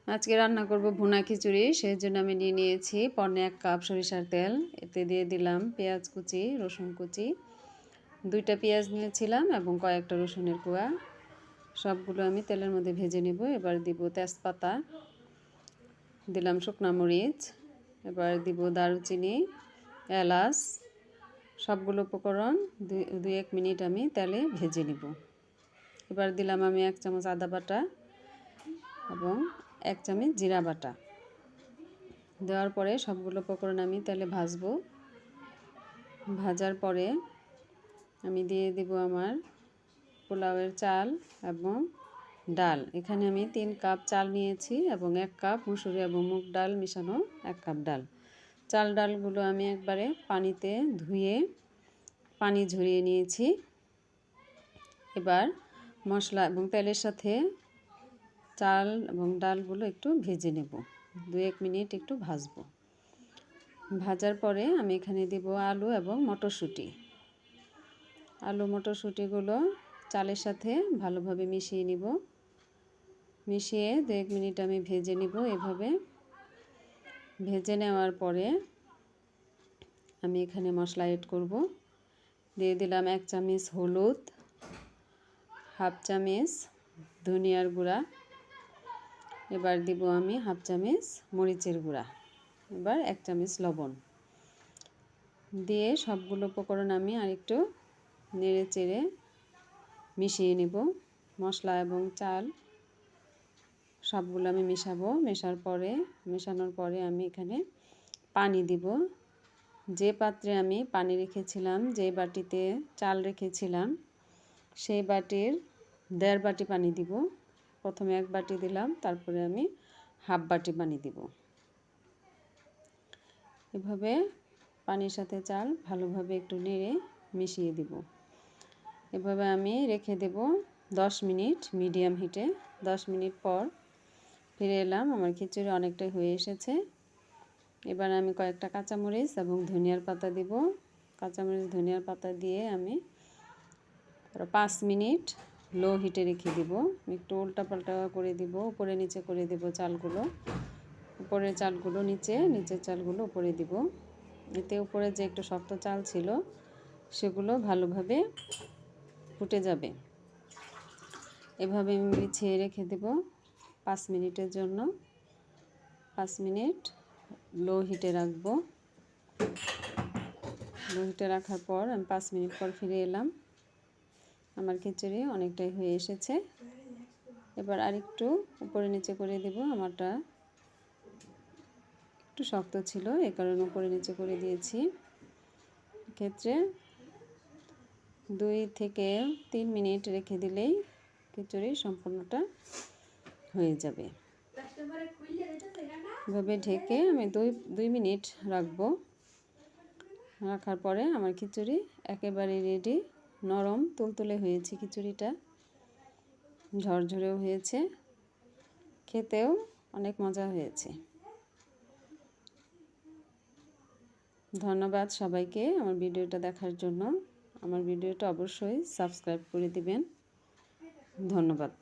আজকে রান্না করব ভুনা খিচুড়ি। সেই জন্য আমি নিয়ে নিয়েছি 1 কাপ সরিষার তেল। এতে দিয়ে দিলাম পেঁয়াজ কুচি, রসুন কুচি, 2টা পেঁয়াজ নিয়েছিলাম এবং কয়েকটা রসুনের কোয়া। সবগুলো আমি তেলের মধ্যে ভেজে নেব। এবার দিব তেজপাতা, দিলাম শুকনা মরিচ, এবার দিব দারুচিনি, এলাচ। সবগুলো উপকরণ 2-1 মিনিট আমি তেলে ভেজে নেব। এবার দিলাম আমি 1 চামচ আদা বাটা এবং 1 চামচ জিরা বাটা। দেওয়ার পরে সবগুলো উপকরণ আমি তেলে ভাজবো। ভাজার পরে আমি দিয়ে দেব আমার পোলাওয়ের চাল এবং ডাল। এখানে আমি 3 কাপ চাল নিয়েছি এবং 1 কাপ মুসুরি এবং মুগ ডাল মিশানো 1 কাপ ডাল। চাল ডালগুলো আমি একবারে পানিতে ধুয়ে পানি ঝরিয়ে নিয়েছি। এবার মশলা এবং তেলের সাথে চাল এবং ডালগুলো একটু ভেজে নেব। 2-1 মিনিট একটু ভাজবো। ভাজার পরে আমি এখানে দেব আলু এবং মটরশুঁটি। আলু মটরশুঁটিগুলো চালের সাথে ভালোভাবে মিশিয়ে নিব। মিশিয়ে 2-1 মিনিট আমি ভেজে নিব। এভাবে ভেজে নেওয়ার পরে আমি এখানে মশলা এড করব। দিয়ে দিলাম 1 চামচ হলুদ, 1/2 চামচ ধনিয়ার গুঁড়া, এবার দিব আমি 1/2 চামচ মরিচের গুঁড়া, এবার 1 চামচ লবণ দিয়ে সবগুলো উপকরণ আমি আরেকটু নেড়ে চেড়ে মিশিয়ে নেব। মশলা এবং চাল সবগুলো আমি মেশানোর পরে আমি এখানে পানি দিব। যে পাত্রে আমি পানি রেখেছিলাম, যে বাটিতে চাল রেখেছিলাম, সেই বাটির 1.5 বাটি পানি দিব। প্রথমে 1 বাটি দিলাম, তারপরে আমি 1/2 বাটি পানি দিব। এভাবে পানির সাথে চাল ভালোভাবে একটু নেড়ে মিশিয়ে দিব। এভাবে আমি রেখে দেব 10 মিনিট মিডিয়াম হিটে। 10 মিনিট পর ফিরে এলাম। আমার খিচুড়ি অনেকটাই হয়ে এসেছে। এবার আমি কয়েকটা কাঁচামরিচ এবং ধনিয়ার পাতা দিব। কাঁচামরিচ ধনিয়ার পাতা দিয়ে আমি 5 মিনিট লো হিটে রেখে দিব। একটু উল্টাপাল্টা করে দিব, উপরে নিচে করে দেব চালগুলো। উপরের চালগুলো নিচে, নিচের চালগুলো উপরে দিব। এতে উপরে যে একটু শক্ত চাল ছিল সেগুলো ভালোভাবে ফুটে যাবে। এভাবে আমি বিছিয়ে রেখে দেব 5 মিনিটের জন্য। 5 মিনিট লো হিটে রাখবো। লো হিটে রাখার পর আমি 5 মিনিট পর ফিরে এলাম। আমার খিচুড়ি অনেকটাই হয়ে এসেছে। এবার আরেকটু উপরে নিচে করে দেব। আমারটা একটু শক্ত ছিল, এই কারণে উপরে নিচে করে দিয়েছি। ক্ষেত্রে 2 থেকে 3 মিনিট রেখে দিলেই খিচুড়ি সম্পূর্ণটা হয়ে যাবে। এভাবে ঢেকে আমি 2 মিনিট রাখবো। রাখার পরে আমার খিচুড়ি একেবারে রেডি। নরম তুলতুলে হয়েছে খিচুড়িটা, ঝরঝরেও হয়েছে, খেতেও অনেক মজা হয়েছে। ধন্যবাদ সবাইকে আমার ভিডিওটা দেখার জন্য। আমার ভিডিওটা অবশ্যই সাবস্ক্রাইব করে দিবেন। ধন্যবাদ।